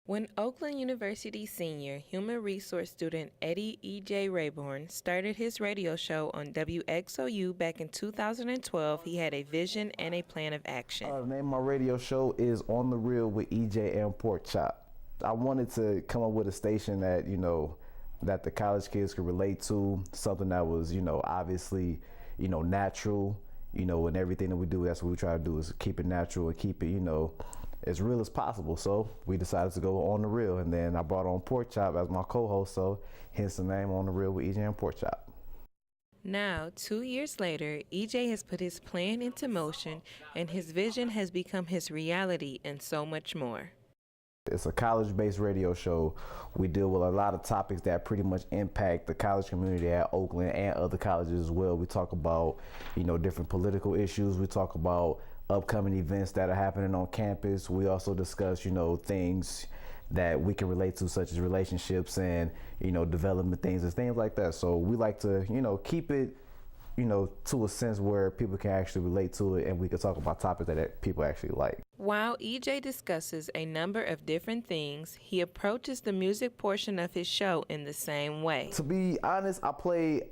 When Oakland University senior human resource student Eddie E.J. Rayborn started his radio show on WXOU back in 2012, he had a vision and a plan of action. The name of my radio show is On the Real with EJ and Pork Chop. I wanted to come up with a station that, that the college kids could relate to, something that was, obviously, natural, and everything that we do, that's what we try to do is keep it natural and keep it, as real as possible. So we decided to go On the Real, and then I brought on Pork Chop as my co-host, so hence the name On the Real with EJ and Pork Chop. Now, 2 years later, EJ has put his plan into motion, and his vision has become his reality and so much more. It's a college-based radio show. We deal with a lot of topics that pretty much impact the college community at Oakland and other colleges as well. We talk about, different political issues. We talk about upcoming events that are happening on campus. We also discuss, things that we can relate to, such as relationships and, development things and things like that. So we like to, keep it, to a sense where people can actually relate to it, and we can talk about topics that people actually like. While EJ discusses a number of different things, he approaches the music portion of his show in the same way. To be honest, I play,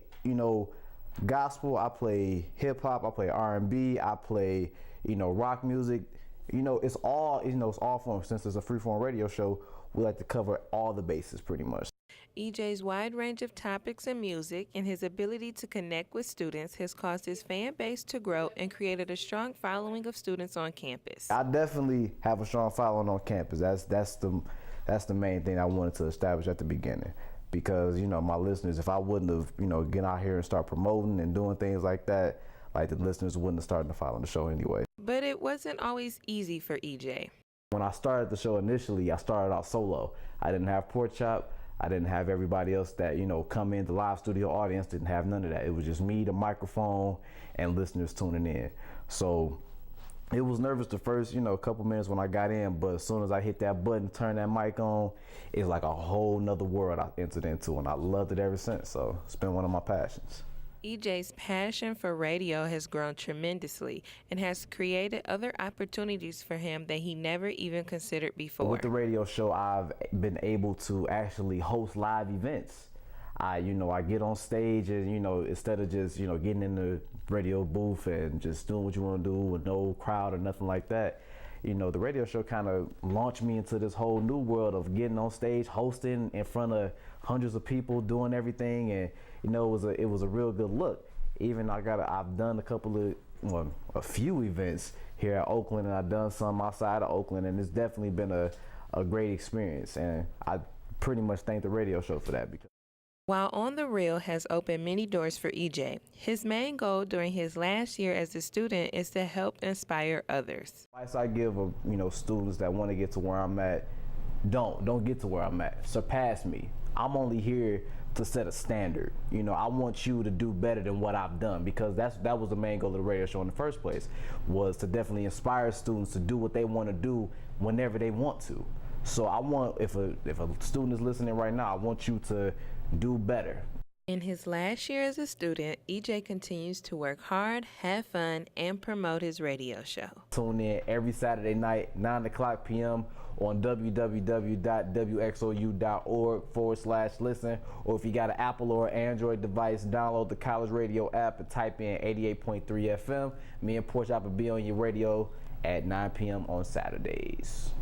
gospel, I play hip hop, I play R&B, I play, rock music. It's all forms. Since it's a free-form radio show, we like to cover all the bases pretty much. EJ's wide range of topics and music and his ability to connect with students has caused his fan base to grow and created a strong following of students on campus. I definitely have a strong following on campus. That's the main thing I wanted to establish at the beginning. Because, my listeners, if I wouldn't have, get out here and start promoting and doing things like that, the listeners wouldn't have started to follow the show anyway. But it wasn't always easy for EJ. When I started the show initially, I started out solo. I didn't have Pork Chop. I didn't have everybody else that, come in, the live studio audience didn't have none of that. It was just me, the microphone, and listeners tuning in. So it was nervous the first, couple minutes when I got in, but as soon as I hit that button, turn that mic on, it's like a whole nother world I entered into, and I loved it ever since. So it's been one of my passions. EJ's passion for radio has grown tremendously and has created other opportunities for him that he never even considered before. With the radio show, I've been able to actually host live events. I get on stage and, instead of just, getting in the radio booth and just doing what you want to do with no crowd or nothing like that, the radio show kind of launched me into this whole new world of getting on stage, hosting in front of hundreds of people, doing everything, and it was a real good look. Even I've done a few events here at Oakland, and I've done some outside of Oakland, and it's definitely been a great experience, and I pretty much thank the radio show for that. Because while On the Real has opened many doors for EJ, his main goal during his last year as a student is to help inspire others. Advice I give students that want to get to where I'm at, don't get to where I'm at. Surpass me. I'm only here to set a standard. I want you to do better than what I've done, because that was the main goal of the radio show in the first place, was to definitely inspire students to do what they want to do whenever they want to. So I want, if a student is listening right now, I want you to do better. In his last year as a student, EJ continues to work hard, have fun, and promote his radio show. Tune in every Saturday night, 9:00 p.m. on www.wxou.org/listen, or if you got an Apple or Android device, download the College Radio app and type in 88.3 FM. Me and Pork Chop will be on your radio at 9 p.m. on Saturdays.